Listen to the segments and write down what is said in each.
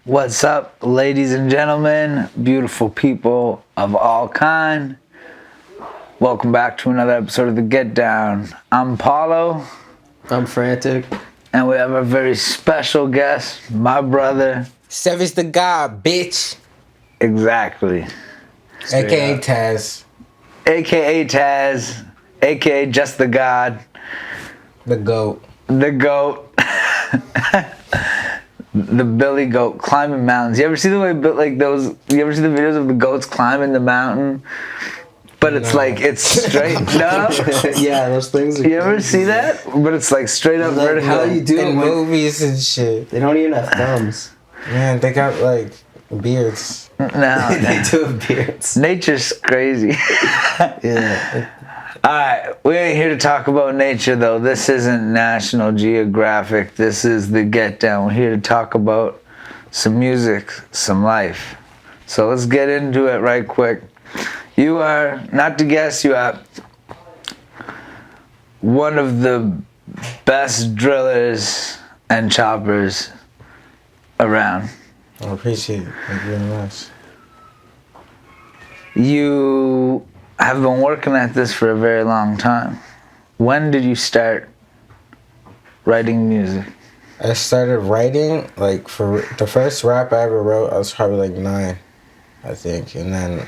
What's up, ladies and gentlemen, beautiful people of all kind? Welcome back to another episode of The Get Down. I'm Paulo. I'm Frantic. And we have a very special guest, my brother. Service the God, bitch. Exactly. AKA Taz. AKA Taz. AKA Just the God. The GOAT. The GOAT. The Billy Goat climbing mountains. You ever see the way, you ever see the videos of the goats climbing the mountain? But it's it's straight. No? Yeah, those things are You ever see that? But it's like straight up vertical. How you do In it? movies and shit. They don't even have thumbs. Man, they got like beards. No. They do have beards. Nature's crazy. Yeah. Alright, we ain't here to talk about nature though. This isn't National Geographic. This is The Get Down. We're here to talk about some music, some life. So let's get into it right quick. You are, not to guess, you are one of the best drillers and choppers around. I appreciate it. Thank you very much. You have been working at this for a very long time. When did you start writing music? I started writing, for the first rap I ever wrote, I was probably 9, I think. And then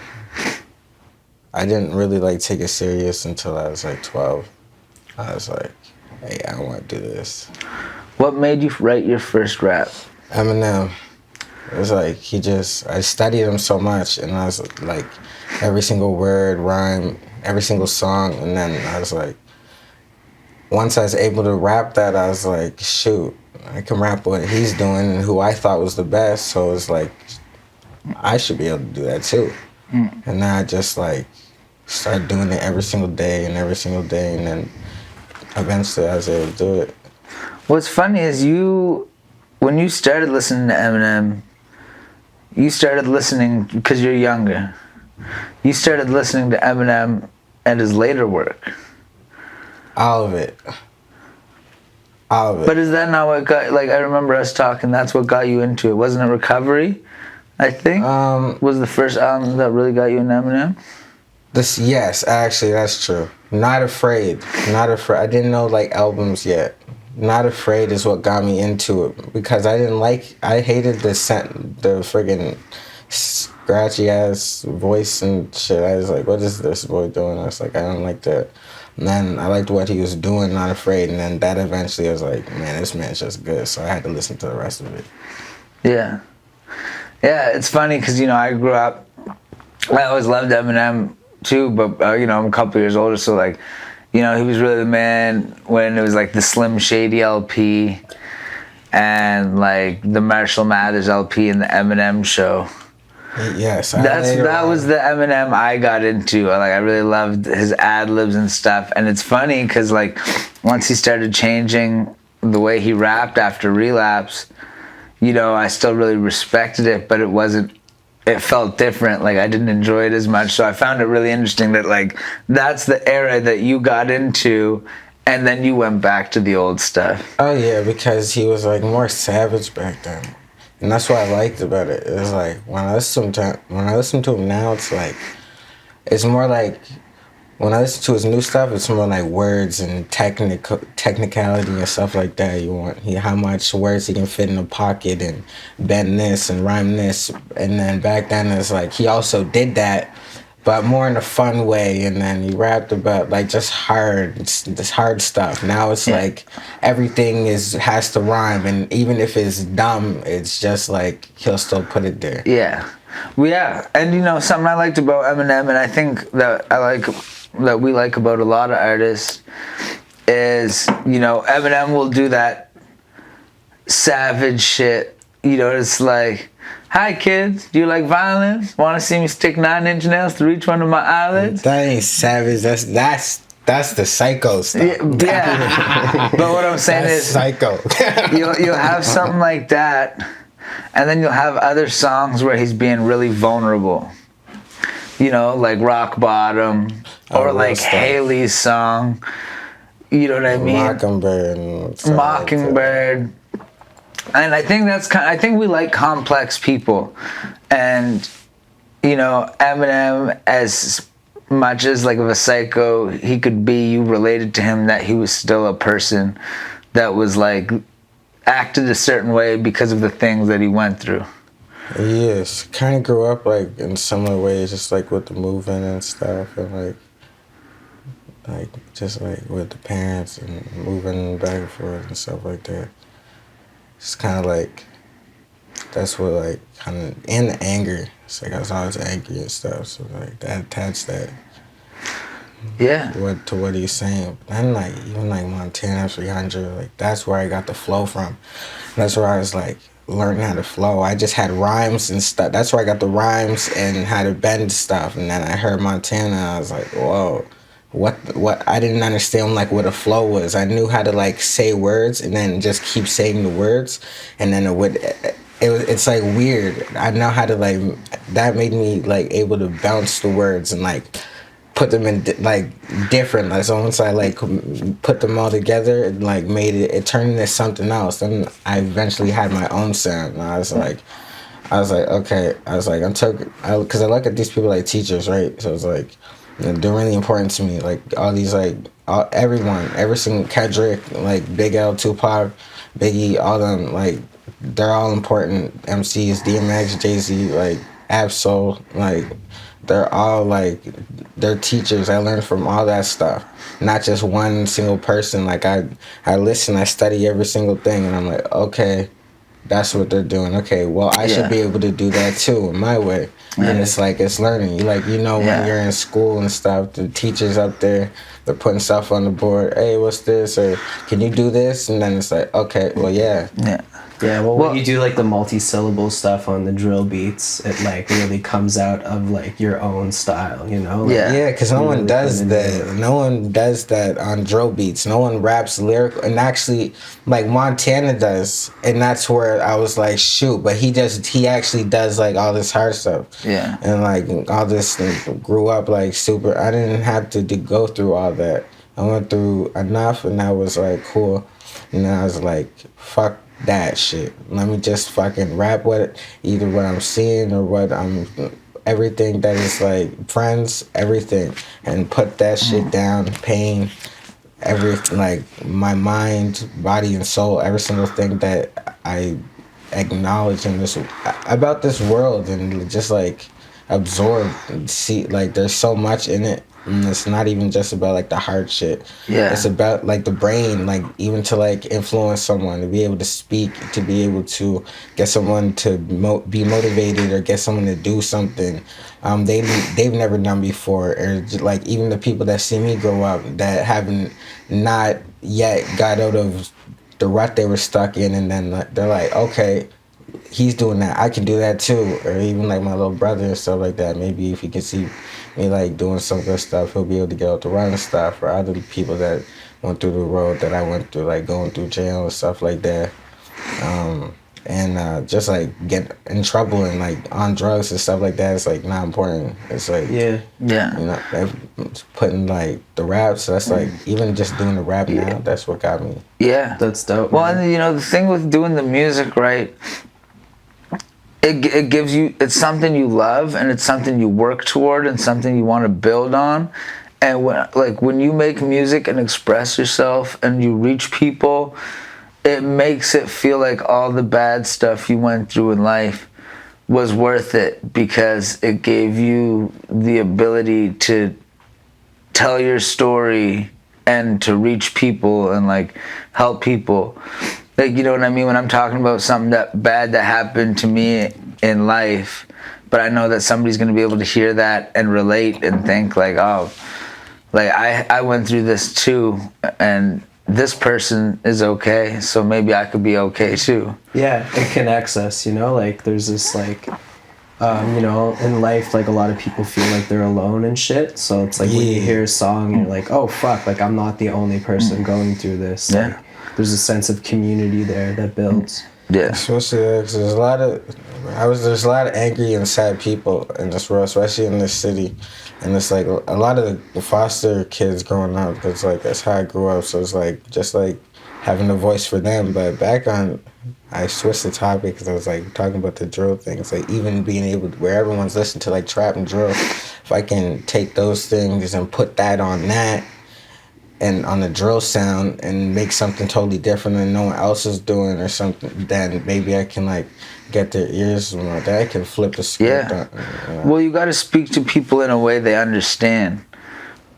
I didn't really take it serious until I was 12. I was like, hey, I want to do this. What made you write your first rap? Eminem. It was I studied him so much, and I was every single word, rhyme, every single song, and then I was once I was able to rap that, I was like, shoot, I can rap what he's doing and who I thought was the best, so it's I should be able to do that too. And then I just started doing it every single day, and then eventually I was able to do it. What's funny is when you started listening to Eminem, you started listening because you're younger. You started listening to Eminem and his later work. All of it. But is that not what got, I remember us talking, that's what got you into it. Wasn't it Recovery, I think? Was the first album that really got you into Eminem? Yes, actually, that's true. Not Afraid. I didn't know albums yet. Not Afraid is what got me into it, because I hated the friggin' scratchy ass voice and shit. I was like, what is this boy doing? I was like, I don't like that. And then I liked what he was doing, Not Afraid, and then that eventually I was like, man, this man's just good, so I had to listen to the rest of it. Yeah. Yeah, it's funny because, I grew up, I always loved Eminem too, but, I'm a couple years older, so he was really the man when it was the Slim Shady LP and the Marshall Mathers LP and the Eminem Show. Yes, that was the Eminem I got into. I really loved his ad libs and stuff. And it's funny because once he started changing the way he rapped after Relapse, I still really respected it, but it felt different. I didn't enjoy it as much. So I found it really interesting that that's the era that you got into, and then you went back to the old stuff. Oh yeah, because he was more savage back then. And that's what I liked about it. It was when I listen to him now, it's more when I listen to his new stuff, it's more words and technicality and stuff like that. You want how much words he can fit in a pocket and bend this and rhyme this. And then back then it's he also did that, but more in a fun way. And then he rapped about just hard stuff. Now it's everything has to rhyme, and even if it's dumb, it's just he'll still put it there. Yeah. Well, yeah. And something I liked about Eminem, and I think that that we like about a lot of artists, is Eminem will do that savage shit. It's hi kids, do you like violence? Want to see me stick 9-inch nails through each one of my eyelids? That ain't savage. That's the psycho stuff. Yeah. But what I'm saying is psycho. you'll have something like that, and then you'll have other songs where he's being really vulnerable. Rock Bottom, or Haley's song. You know what I mean? Mockingbird. Mockingbird. And I think I think we like complex people, and you know, Eminem, as much as like of a psycho he could be, you related to him that he was still a person that was like acted a certain way because of the things that he went through. Yes, kind of grew up like in similar ways, just like with the movement and stuff, and like just like with the parents and moving back and forth and stuff like that. It's kind of like that's what like kind of and the anger. It's like I was always angry and stuff, so like that attached that. Yeah. What he's saying. But then like even like Montana 300, like that's where I got the flow from. That's where I was like learning how to flow. I just had rhymes and stuff. That's where I got the rhymes and how to bend stuff. And then I heard Montana, I was like, whoa. What I didn't understand like what a flow was. I knew how to like say words and then just keep saying the words, and then it's like weird. I know how to like that made me like able to bounce the words and like put them in like different. Like so once I like put them all together, it like made it turned into something else. Then I eventually had my own sound, and I was like, okay. I was like, because I look at these people like teachers, right? So it's like, you know, they're really important to me. Like all these like everyone, every single Kendrick, like Big L, Tupac, Biggie, all them like they're all important MCs. DMX, Jay-Z, like Absol, like they're all like they're teachers. I learned from all that stuff, not just one single person. Like I listen, I study every single thing, and I'm like, okay, that's what they're doing. Okay, well I should be able to do that too in my way. Yeah. And it's like it's learning. You like when you're in school and stuff, the teachers up there, they're putting stuff on the board. Hey, what's this? Or can you do this? And then it's like, okay, well yeah. Yeah, well, when you do like the multi-syllable stuff on the drill beats, it like really comes out of like your own style, you know? Like, yeah, because no one does that. No one does that on drill beats. No one raps lyrical, and actually, like Montana does, and that's where I was like, shoot. But he actually does like all this hard stuff. Yeah, and like all this grew up like super. I didn't have to go through all that. I went through enough, and that was like cool. And I was like, fuck that shit. Let me just fucking rap either what I'm seeing or what I'm everything that is like friends, everything, and put that shit down. Pain, everything, like my mind, body, and soul, every single thing that I acknowledge in this about this world, and just like absorb and see. Like there's so much in it. And it's not even just about like the hard shit. Yeah. It's about like the brain, like even to like influence someone, to be able to speak, to be able to get someone to be motivated or get someone to do something they've never done before. Or just, like even the people that see me grow up that haven't not yet got out of the rut they were stuck in, and then they're like, okay, he's doing that, I can do that too. Or even like my little brother and stuff like that. Maybe if he can see me like doing some good stuff, he'll be able to get out to run and stuff. Or other people that went through the road that I went through, like going through jail and stuff like that. And just like get in trouble and like on drugs and stuff like that, it's like not important. It's like you know, putting like the raps. That's like even just doing the rap now. That's what got me. Yeah, that's dope. Well, man. and you know the thing with doing the music, right? It gives you, it's something you love, and it's something you work toward, and something you want to build on. And when you make music and express yourself and you reach people, it makes it feel like all the bad stuff you went through in life was worth it, because it gave you the ability to tell your story and to reach people and like help people. Like, you know what I mean? When I'm talking about something that bad that happened to me in life, but I know that somebody's going to be able to hear that and relate and think like, oh, like I went through this too, and this person is okay, so maybe I could be okay too. Yeah, it connects us, you know? Like there's this like, you know, in life, like a lot of people feel like they're alone and shit. So it's like when you hear a song, you're like, oh fuck, like I'm not the only person going through this. Yeah. Like, there's a sense of community there that builds. Yeah. Especially because there's a lot of angry and sad people in this world, especially in this city. And it's like a lot of the foster kids growing up, because like that's how I grew up. So it's like just like having a voice for them. But back on, I switched the topic because I was like talking about the drill things, like even being able to, where everyone's listening to like trap and drill, if I can take those things and put that on that and on the drill sound and make something totally different than no one else is doing or something, then maybe I can like get their ears more. That I can flip the script. Yeah. On, Well, you got to speak to people in a way they understand,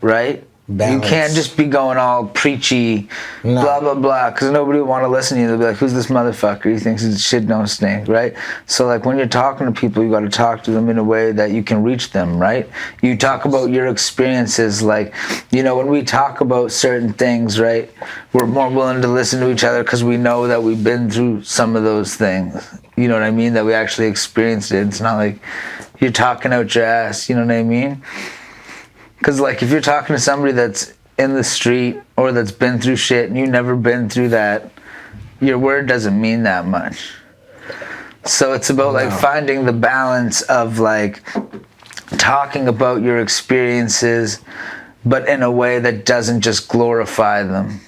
right? Balance. You can't just be going all preachy, No. blah, blah, blah, because nobody will want to listen to you. They'll be like, who's this motherfucker? He thinks his shit don't stink, right? So, like, when you're talking to people, you got to talk to them in a way that you can reach them, right? You talk about your experiences, like, you know, when we talk about certain things, right, we're more willing to listen to each other because we know that we've been through some of those things. You know what I mean? That we actually experienced it. It's not like you're talking out your ass, you know what I mean? Because, like, if you're talking to somebody that's in the street or that's been through shit and you've never been through that, your word doesn't mean that much. So it's about, like, finding the balance of, like, talking about your experiences, but in a way that doesn't just glorify them.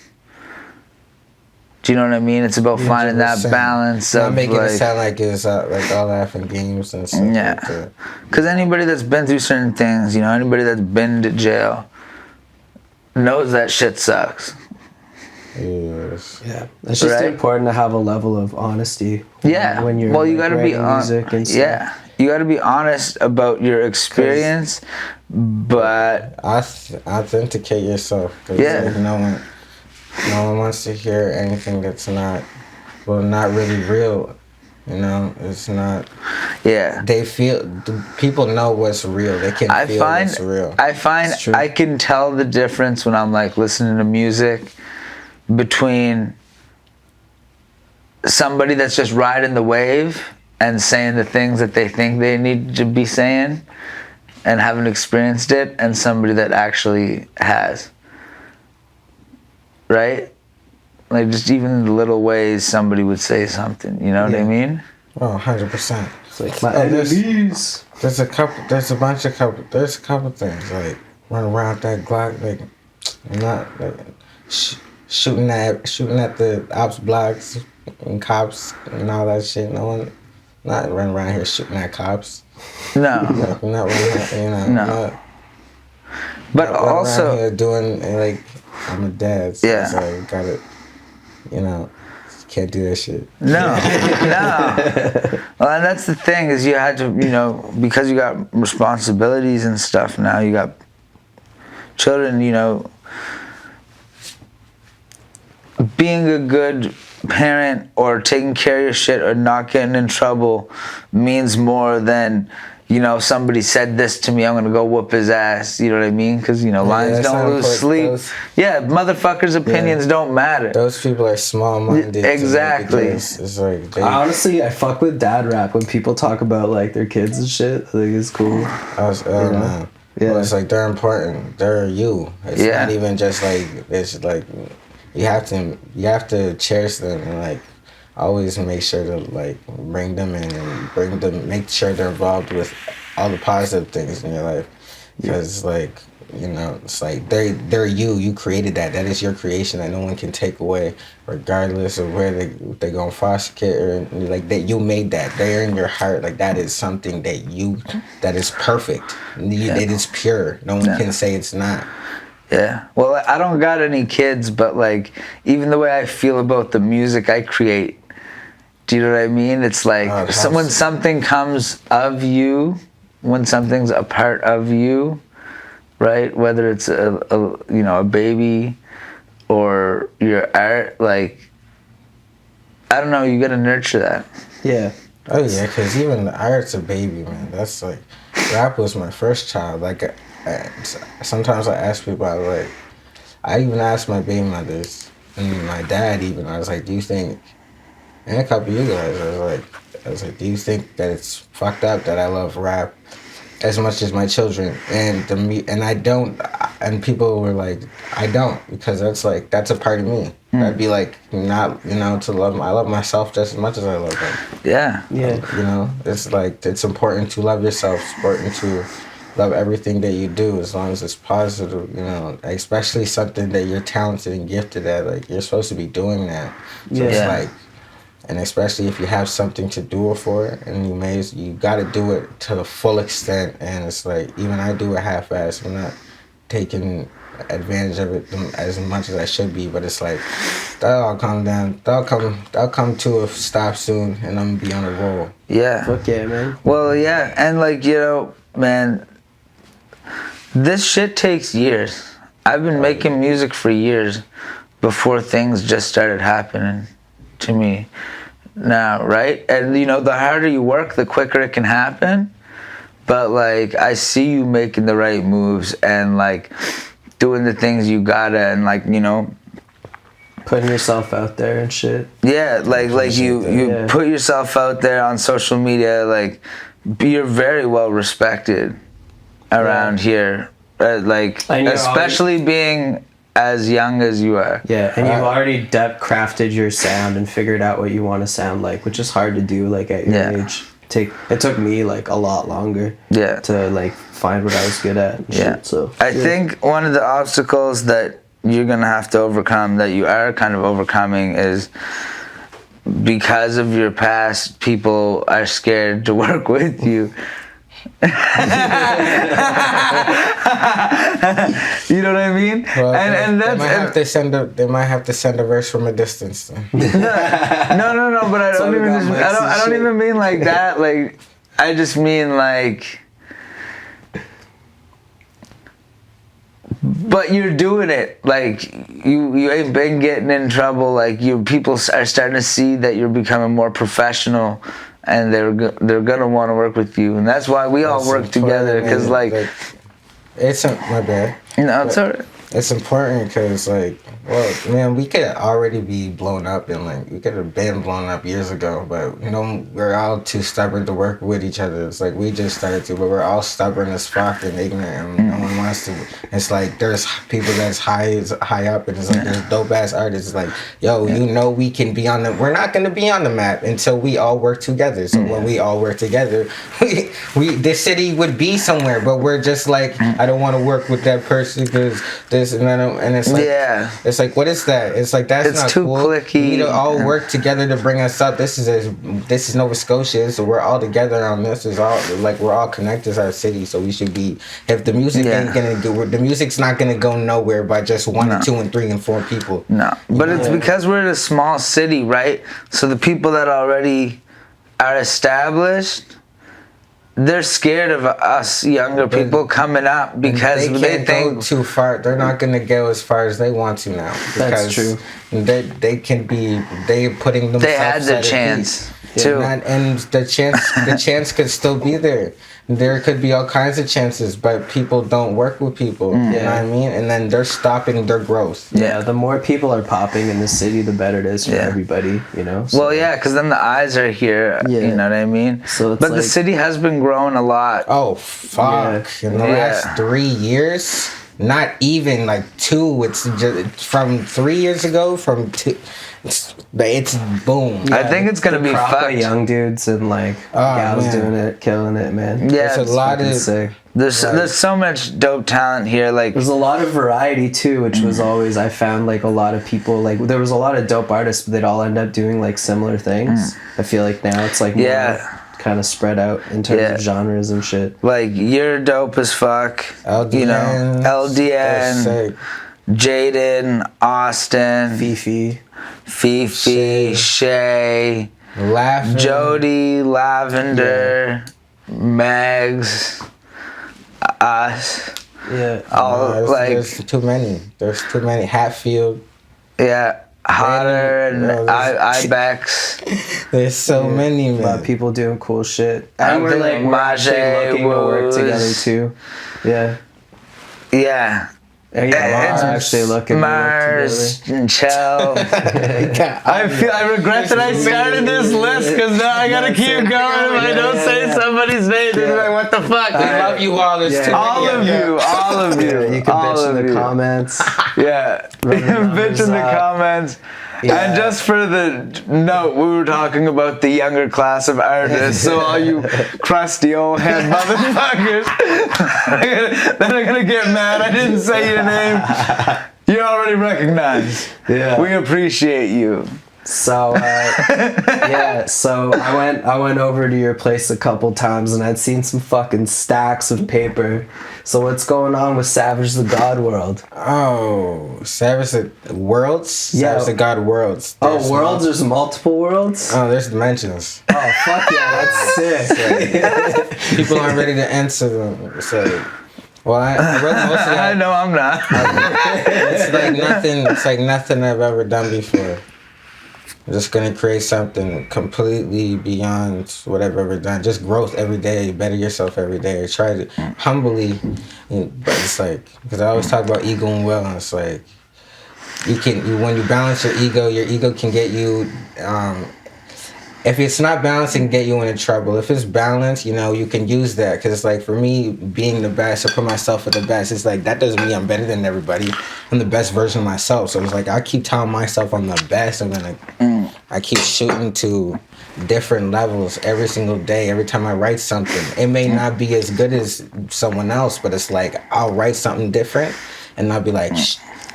Do you know what I mean? It's about finding that 100%. balance Not of, making like, it sound like it's like all laughing games and stuff. Like yeah, that. because anybody that's been through certain things, you know, anybody that's been to jail knows that shit sucks. Yes. Yeah, it's just Right? important to have a level of honesty. Yeah. when you're well, you like, got to be writing honest. music and stuff. Yeah, you got to be honest about your experience, but Authenticate yourself. 'Cause, Yeah. like, no one wants to hear anything that's not really real. You know, it's not. yeah. People know what's real. They can feel what's real. I find It's true. I can tell the difference when I'm like listening to music between somebody that's just riding the wave and saying the things that they think they need to be saying and haven't experienced it, and somebody that actually has. Right? Like, just even in the little ways somebody would say something, you know what I Yeah. mean? Oh, 100%. It's like my Oh, there's- enemies. There's a couple things like run around with that Glock, like not like shooting at the ops blocks and cops and all that shit. No one, not running around here shooting at cops. No. Like, not running around, you know. No. Not, But not running also, around here doing like I'm a dad. So Yeah. it's like, gotta, you know, can't do that shit. no. Well, and that's the thing is you had to, you know, because you got responsibilities and stuff now, you got children, you know, being a good parent or taking care of your shit or not getting in trouble means more than, you know, somebody said this to me, I'm gonna go whoop his ass. You know what I mean? Because, you know, lions that's don't not lose important. sleep. Those- Yeah, motherfuckers' opinions don't matter. Those people are small-minded. to me Exactly. because It's like they, Honestly, I fuck with dad rap when people talk about like their kids and shit. I think it's cool. Oh no. Yeah. Well, it's like they're important. They're you. It's Yeah. not even just like it's like you have to cherish them and like always make sure to like bring them in and make sure they're involved with all the positive things in your life. Because like, you know, it's like they're you created that is your creation that no one can take away regardless of where they gonna foster care or like that you made that they're in your heart, like that is something that is perfect. It is pure. No one can say it's not. Yeah. Well, I don't got any kids, but like even the way I feel about the music I create, do you know what I mean? It's like Oh, it so when helps. something comes of you, when something's a part of you, right? Whether it's a you know, a baby or your art, like I don't know, you gotta nurture that. Yeah. Oh yeah, because even the art's a baby, man. That's like, rap was my first child. Like, sometimes I ask people, I even asked my baby mothers and my dad even. I was like, do you think, and a couple of you guys, I was like, do you think that it's fucked up that I love rap as much as my children? And I don't. And people were like, I don't, because that's a part of me. I'd be like, not, you know, to love. I love myself just as much as I love them. Yeah. Yeah. You know, it's like it's important to love yourself. It's important to love everything that you do as long as it's positive. You know, especially something that you're talented and gifted at. Like you're supposed to be doing that. So Yeah. it's like, And especially if you have something to do it for, and you got to do it to the full extent. And it's like, even I do it half-assed. I'm not taking advantage of it as much as I should be, but it's like that'll all calm down. That'll come to a stop soon, and I'm gonna be on a roll. Yeah. Fuck yeah, man. Well, yeah, and like, you know, man, this shit takes years. I've been making music for years before things just started happening to me now, right? And you know, the harder you work, the quicker it can happen. But like, I see you making the right moves and like doing the things you gotta, and like, you know, Putting yourself out there and shit. yeah, like you Yeah. put yourself out there on social media. Like, you're very well respected around here. Like, And you're especially being as young as you are. Yeah, and you've already crafted your sound and figured out what you want to sound like, which is hard to do like at your Yeah. age. It took me like a lot longer Yeah. to like find what I was good at. And Yeah. shit, so I think one of the obstacles that you're gonna have to overcome, that you are kind of overcoming, is because of your past, people are scared to work with you. You know what I mean? Well, and that's they might have to send a verse from a distance. Then. no, but I So don't we even got mics and I don't shit. even mean like that. Like, I just mean like, but you're doing it. Like, you ain't been getting in trouble. Like, people are starting to see that you're becoming more professional, and they're gonna want to work with you, and that's why we all That's work together. important, Because man. like, It's my bad. you know, it's alright. It's important because, like, well, man, we could already be blown up, and like we could have been blown up years ago, but you know, we're all too stubborn to work with each other. It's like we just started to, but we're all stubborn as fuck and ignorant, and no one wants to. It's like there's people that's high up, and it's like there's dope ass artists. It's like, yo, you know, we can be on the. We're not gonna be on the map until we all work together. So when we all work together, we this city would be somewhere, but we're just like, I don't want to work with that person because this and I don't, and it's like, Yeah. it's like, what is that? It's like that's It's not too cool. cliquey. We need to all work together to bring us up. This is Nova Scotia, so we're all together on this. Is all like we're all connected as our city, so we should be. If the music ain't gonna go, the music's not gonna go nowhere by just one and two and three and four people. No, but it's because we're in a small city, right? So the people that already are established, they're scared of us younger people coming up because They they can't think go too far. They're not gonna go as far as they want to now. That's Because true. They can be. They're putting themselves. they had their at a chance peak. too. And the chance could still be there. There could be all kinds of chances, but people don't work with people. You know what I mean? And then they're stopping their growth. yeah, the more people are popping in the city, the better it is for Yeah. everybody. You know. So, Well, yeah, because then the eyes are here. Yeah. You know what I mean? So it's but the like- city has been growing a lot. Oh fuck! In the Yeah. last 3 years, not even like 2. It's just from 3 years ago. From 2, it's boom. I think it's gonna be crop of fucked. young dudes and like gals man. doing it, killing it, man. Yeah, There's a it's lot Fucking of sick. There's so much dope talent here. Like, There's a lot of variety too, which was always I found like a lot of people like there was a lot of dope artists, but they'd all end up doing like similar things. I feel like now it's like Yeah. kind of spread out in terms Yeah. of genres and shit. like you're dope as fuck. LDN, You know, they're LDN, sick. Jaden, Austin, Fifi. Fifi, Shay, Laughing. Jody, Lavender, Megs, us. Yeah. All there's too many. There's too many. Hatfield. yeah, Hotter and No, there's- Ibex. There's so many, A lot man. of people doing cool shit. I And we're think like we're actually Majay looking to work was- together too. Yeah. Yeah. Yeah, we're It's actually looking to work Mars together. and Chell. I regret that I started this list because now I gotta keep going. If I don't say somebody's name, they're like, "What the fuck?" I love you all. There's too All many of you. you, all of you, You can all bitch of in the you. comments. Yeah, Run the bitch numbers in the up. comments. Yeah. And just for the note, we were talking about the younger class of artists, so all you crusty old head motherfuckers that are gonna get mad I didn't say your name, you're already recognized. Yeah. We appreciate you. So yeah, so I went over to your place a couple times and I'd seen some fucking stacks of paper. So what's going on with Savage the God World? Oh, Savage the Worlds? Yeah. Savage the God Worlds. Oh, worlds? There's multiple worlds? Oh, there's dimensions. Oh, fuck yeah, that's sick. People aren't ready to answer them. So, well, I read most of I that. know I'm not. It's like nothing. It's like nothing I've ever done before. I'm just gonna create something completely beyond what I've ever done. Just growth every day. Better yourself every day. Try to humbly, but it's like because I always talk about ego and will, and it's like when you balance your ego can get you. If it's not balanced, it can get you into trouble. If it's balanced, you can use that. Because it's like, for me, being the best, I put myself at the best. It's like, that doesn't mean I'm better than everybody. I'm the best version of myself. So it's like, I keep telling myself I'm the best. I keep shooting to different levels every single day. Every time I write something, it may not be as good as someone else, but it's like, I'll write something different. And I'll be like,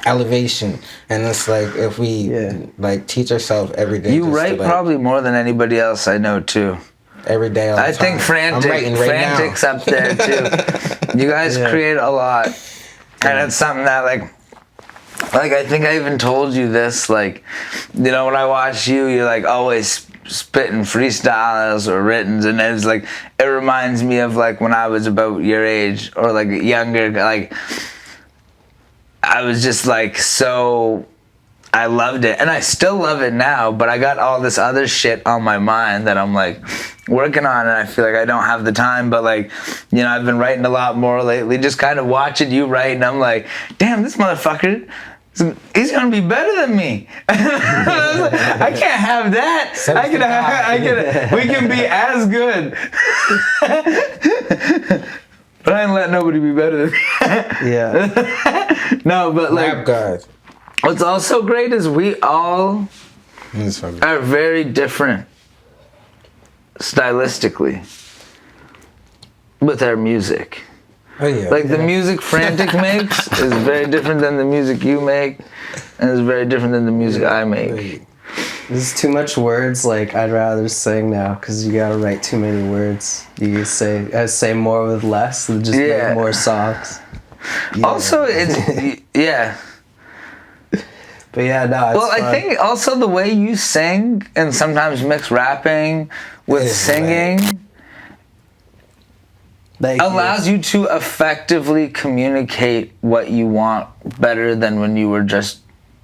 elevation. And it's like if we like teach ourselves every day. You write probably more than anybody else I know too. Every day. All the time. think Frantic's up there too. You guys create a lot, and it's something that like I think I even told you this. Like, when I watch you, you're like always spitting freestyles or writtens, and it's like it reminds me of like when I was about your age or like younger, like. I was just like I loved it, and I still love it now, but I got all this other shit on my mind that I'm like working on, and I feel like I don't have the time, but like, I've been writing a lot more lately, just kind of watching you write, and I'm like, damn, this motherfucker, he's gonna be better than me. I can't have that. We can be as good. But I ain't let nobody be better than me. Yeah. No, but like, Rap God. What's also great is we all are very different stylistically with our music. Oh yeah. Like the music Frantic makes is very different than the music you make, and is very different than the music I make. There's too much words. Like I'd rather sing now because you gotta write too many words. You say more with less and just make more songs. Yeah. Also, it's But yeah, no. It's fun. I think also the way you sing and sometimes mix rapping with singing allows you to effectively communicate what you want better than when you were just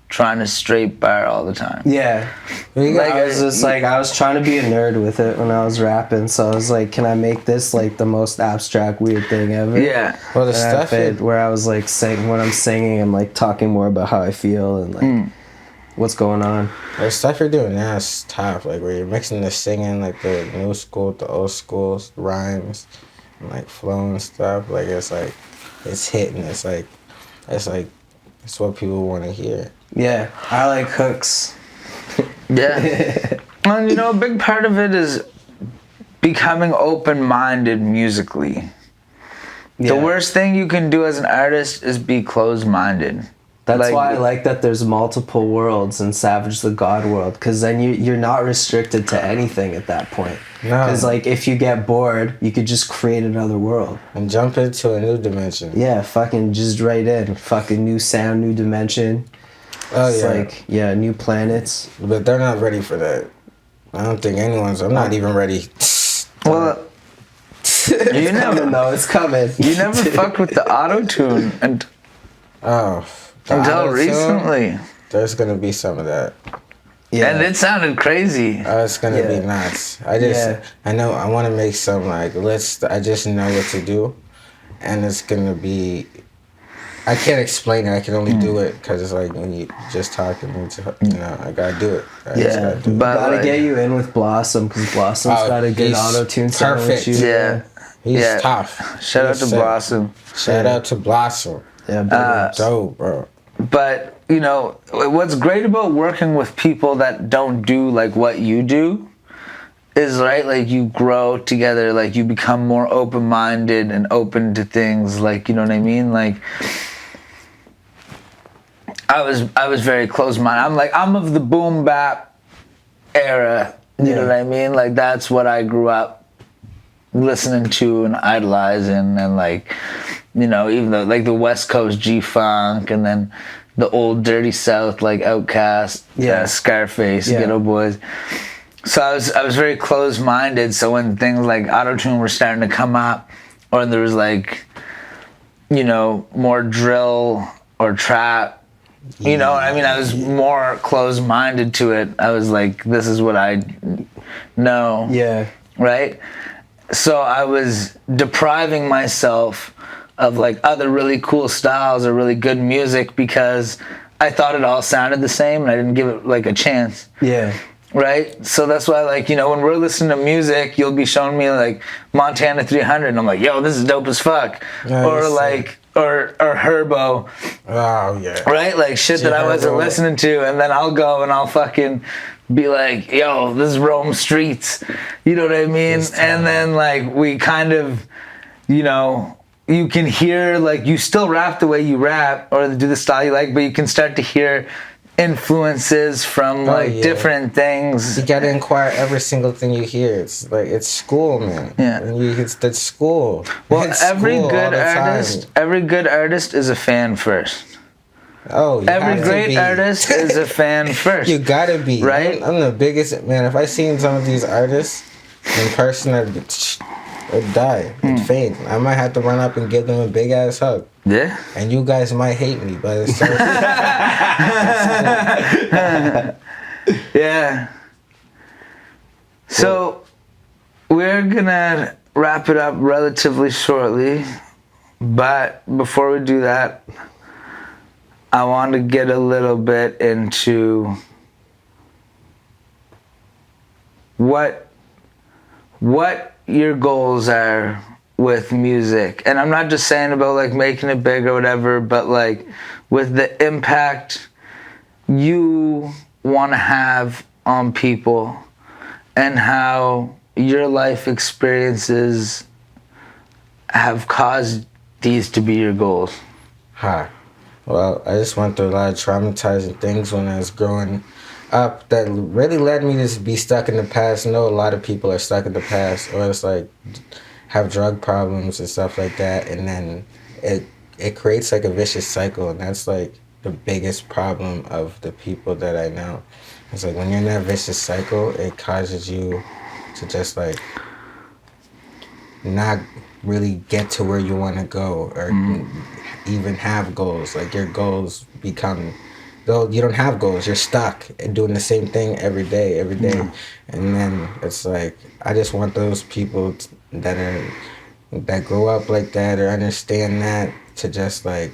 trying to straight bar all the time. Yeah. Like, I was trying to be a nerd with it when I was rapping, so I was like, can I make this like the most abstract weird thing ever? Yeah. Well, the stuff where I was like when I'm singing, I'm like talking more about how I feel and like what's going on. The stuff you're doing now is tough. Like where you're mixing the singing, like the new school, the old school rhymes, and like flow and stuff. Like it's hitting. It's what people want to hear. Yeah, I like hooks. Yeah. And a big part of it is becoming open-minded musically. Yeah. The worst thing you can do as an artist is be closed-minded. That's why I like that there's multiple worlds in Savage the God World, because then you're not restricted to anything at that point. Because like if you get bored, you could just create another world and jump into a new dimension. Yeah, fucking just right in, fucking new sound, new dimension. Oh it's like new planets. But they're not ready for that. I don't think I'm not even ready. Well, you never know it's coming. You never fucked with the auto-tune until recently. There's gonna be some of that. Yeah. And it sounded crazy. It's gonna be nuts. I know I want to make some like I just know what to do, and it's gonna be. I can't explain it. I can only do it because it's like when you just talking, I gotta do it. We gotta get you in with Blossom because Blossom's got a good auto-tune sound. Perfect. He's tough. Shout out to Blossom. Shout out to Blossom. Yeah, dope, bro. But what's great about working with people that don't do like what you do is like you grow together, like you become more open-minded and open to things, like you know what I mean. Like I was very close-minded. I'm of the boom bap era. You know Yeah. what I mean? Like that's what I grew up listening to and idolizing, and like, you know, even though like the West Coast G Funk, and then the old Dirty South like Outkast, Yeah. Scarface, Yeah. Ghetto Boys. So I was very close minded. So when things like autotune were starting to come up, or there was like, you know, more drill or trap, you know, I mean, I was more close minded to it. I was like, this is what I know. Yeah. Right? So I was depriving myself of like other really cool styles or really good music because I thought it all sounded the same and I didn't give it like a chance. Yeah. Right? So that's why, like, you know, when we're listening to music, you'll be showing me like Montana 300 and I'm like, yo, this is dope as fuck. Nice. Or like, or Herbo, Oh yeah. right? Like shit that I wasn't Herbo. listening to, and then I'll go and I'll fucking be like, yo, this is Rome Streets. You know what I mean? This time. And then like we kind of, you know, you can hear like you still rap the way you rap or do the style you like, but you can start to hear influences from like yeah. different things. You gotta inquire every single thing you hear. It's like it's school, man. Yeah. And it's school. Well, It's every school all good the time. artist is a fan first. Oh, you Every have to great be. artist is a fan first. You gotta be. Right? I'm the biggest man. If I seen some of these artists in person, I'd die. Hmm. I'd faint. I might have to run up and give them a big ass hug. Yeah. And you guys might hate me, but it's so Yeah. So we're gonna wrap it up relatively shortly, but before we do that, I want to get a little bit into what your goals are with music. And I'm not just saying about like making it big or whatever, but like with the impact you want to have on people and how your life experiences have caused these to be your goals. Hi. Well, I just went through a lot of traumatizing things when I was growing up that really led me to be stuck in the past. I know a lot of people are stuck in the past, or it's like have drug problems and stuff like that, and then it creates like a vicious cycle, and that's like the biggest problem of the people that I know. It's like when you're in that vicious cycle, it causes you to just like not really get to where you want to go or even have goals. Like your goals become, though you don't have goals, you're stuck and doing the same thing every day. And then it's like, I just want those people that grow up like that or understand that to just like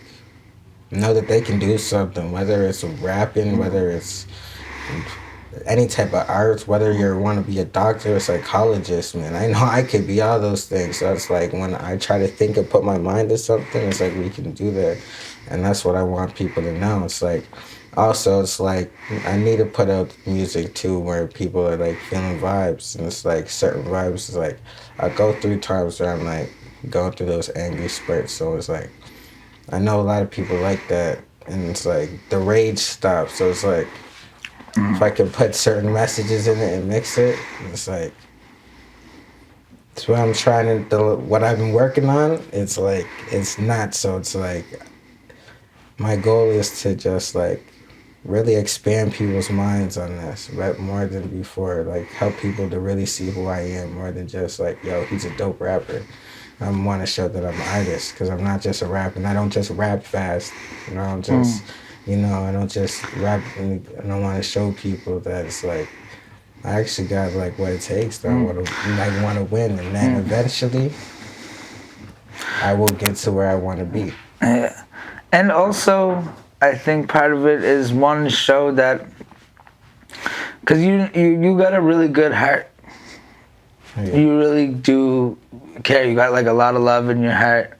know that they can do something, whether it's rapping, whether it's any type of art, whether you want to be a doctor or psychologist, man. I know I could be all those things. So it's like when I try to think and put my mind to something, it's like we can do that. And that's what I want people to know. It's like, also, it's like I need to put out music too where people are like feeling vibes. And it's like certain vibes, it's like I go through times where I'm like going through those angry spurts. So it's like, I know a lot of people like that. And it's like the rage stops. So it's like, if I can put certain messages in it and mix it, it's like, it's what I'm trying to, what I've been working on, it's like, it's not. So it's like, my goal is to just like really expand people's minds on this, right? More than before, like help people to really see who I am more than just like, yo, he's a dope rapper. I want to show that I'm an artist because I'm not just a rapper and I don't just rap fast. You know, I'm just, you know, I don't just rap and I want to show people that it's like, I actually got like what it takes. That I want to win, and then eventually, I will get to where I want to be. Yeah. And also, I think part of it is one show that, because you got a really good heart. Yeah. You really do care. You got like a lot of love in your heart,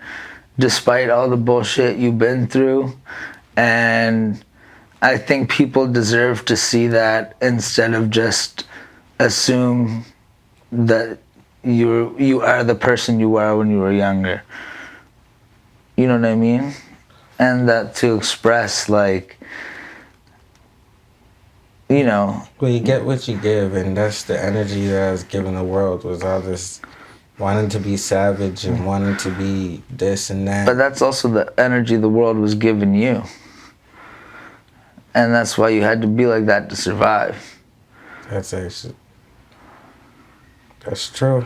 despite all the bullshit you've been through. And I think people deserve to see that instead of just assume that you are the person you were when you were younger. You know what I mean? And that to express like, you know. Well, you get what you give, and that's the energy that I was giving the world, was all this wanting to be savage and wanting to be this and that. But that's also the energy the world was giving you. And that's why you had to be like that to survive. That's actually, that's true.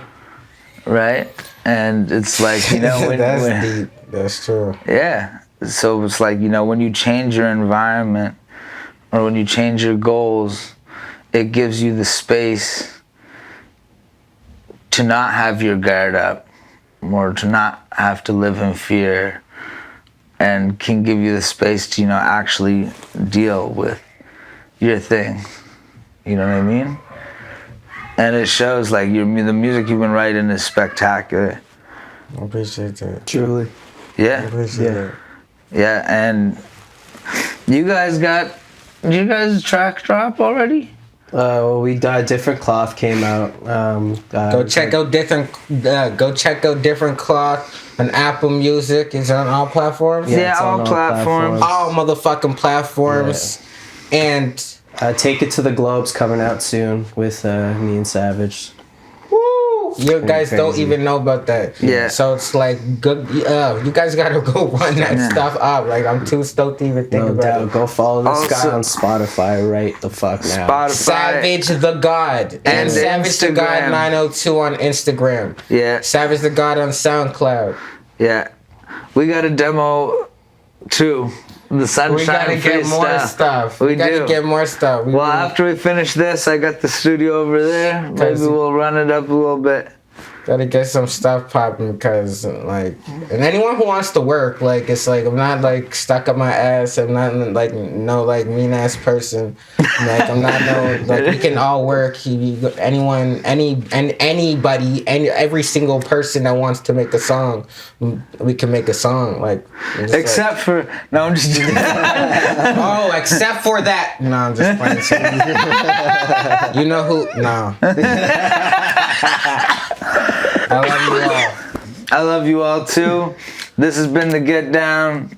Right? And it's like, you know, That's deep. That's true. Yeah. So it's like, you know, when you change your environment or when you change your goals, it gives you the space to not have your guard up or to not have to live in fear, and can give you the space to, you know, actually deal with your thing. You know what I mean? And it shows, like, the music you've been writing is spectacular. I appreciate that. Truly. I Yeah. appreciate it. Yeah, and you guys did you guys track drop already? Well, we different cloth came out. Go check out different cloth on Apple Music. Is it on all platforms? Yeah, it's on all platforms. All motherfucking platforms. And Take It to the Globes coming out soon with me and Savage. woo, you guys don't crazy. even know about that. Yeah. So it's like good. You guys gotta go run that stuff up. Like, I'm too stoked to even think No about doubt. it. Go follow this guy Also- on Spotify right the fuck now. Spotify. Savage the God and Savage the God Instagram. 902 on Instagram. Yeah, Savage the God on SoundCloud. yeah. We got a demo too. The Sunshine We gotta get more Freestyle. stuff. We We gotta do. get more stuff. Well, after we finish this, I got the studio over there. Maybe Crazy. we'll run it up a little bit. Gotta get some stuff popping, because, like, and anyone who wants to work, like, it's like, I'm not like stuck up my ass. I'm not like no like mean ass person. Like, I'm not no, like, we can all work. Anyone, anybody, every single person that wants to make a song, we can make a song. Like, it's just Except for no, I'm just. oh, except for that. No, I'm just playing. You know who? No. I love you all. I love you all too. This has been the Get Down.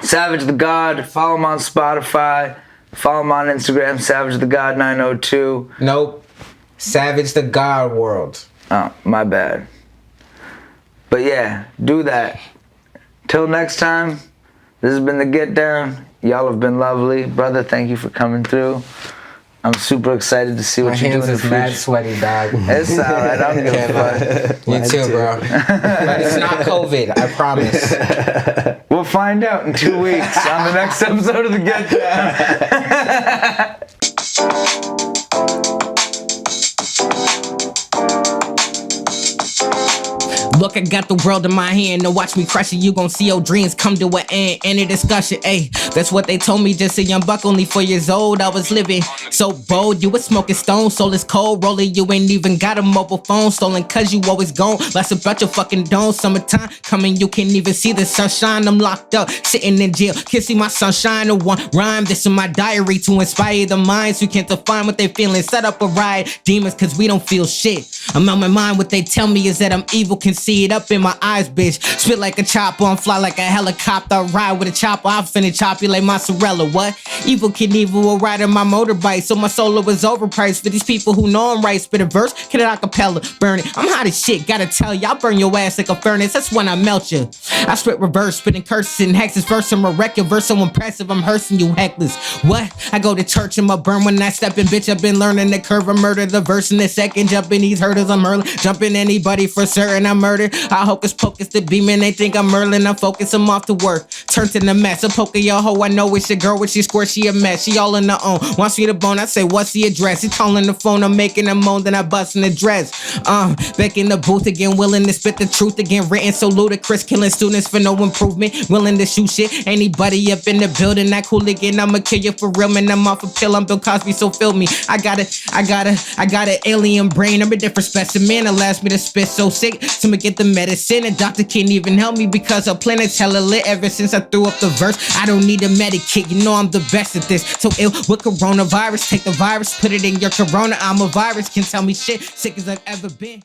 Savage the God. Follow him on Spotify. Follow him on Instagram. Savage the God 902. Nope. Savage the God World. Oh, my bad. But yeah, do that. Till next time, this has been the Get Down. Y'all have been lovely. Brother, thank you for coming through. I'm super excited to see what My you do hands in the is mad future. sweaty, dog. It's alright, I don't give a fuck. You too, bro. But it's not COVID, I promise. We'll find out in 2 weeks on the next episode of the Get Down. Look, I got the world in my hand. Now watch me crush it. You gon' see your dreams come to an end. Any discussion, ayy. That's what they told me. Just a young buck, only 4 years old. I was living so bold. You was smoking stone, soul is cold. Rolling, you ain't even got a mobile phone. Stolen cause you always gone. Less about your fucking dome. Summertime coming, you can't even see the sunshine. I'm locked up, sitting in jail. Can't see my sunshine in one rhyme. This is my diary to inspire the minds who can't define what they feeling. Set up a riot, demons, cause we don't feel shit. I'm on my mind. What they tell me is that I'm evil. Can see it up in my eyes, bitch. Spit like a chopper, I'm fly like a helicopter. I ride with a chopper, I'm finna chop you like mozzarella. What? Evil Kid Evil will ride on my motorbike, so my solo is overpriced. For these people who know I'm right, spit a verse, get it acapella, burn it. I'm hot as shit, gotta tell ya, I'll burn your ass like a furnace. That's when I melt you. I spit reverse, spitting curses and hexes. Verse, I'm a record verse, so impressive. I'm hearsing you heckless. What? I go to church and my burn when I step in, bitch. I've been learning the curve. I murder the verse in a second, jumping these hurdles. I'm hurling, jumping anybody for certain. I murder. I hocus pocus the beaming. They think I'm Merlin. I'm focused. I'm off to work. Turn to the mess. A poker your hoe. I know it's your girl. When she squirt, she a mess. She all in her own. Wants me to bone. I say, what's the address? He calling the phone. I'm making a moan. Then I bust in the dress. Back in the booth again. Willing to spit the truth again. Written so ludicrous. Killing students for no improvement. Willing to shoot shit. Anybody up in the building. That cool again. I'ma kill you for real, man. I'm off a pill. I'm Bill Cosby, so feel me. I got an alien brain. I'm a different specimen. Allows me to spit so sick. So I'ma get the medicine. A doctor can't even help me because her planet's hella lit. Ever since I threw up the verse, I don't need a medikit. You know I'm the best at this. So ill with coronavirus. Take the virus, put it in your corona. I'm a virus. Can't tell me shit. Sick as I've ever been.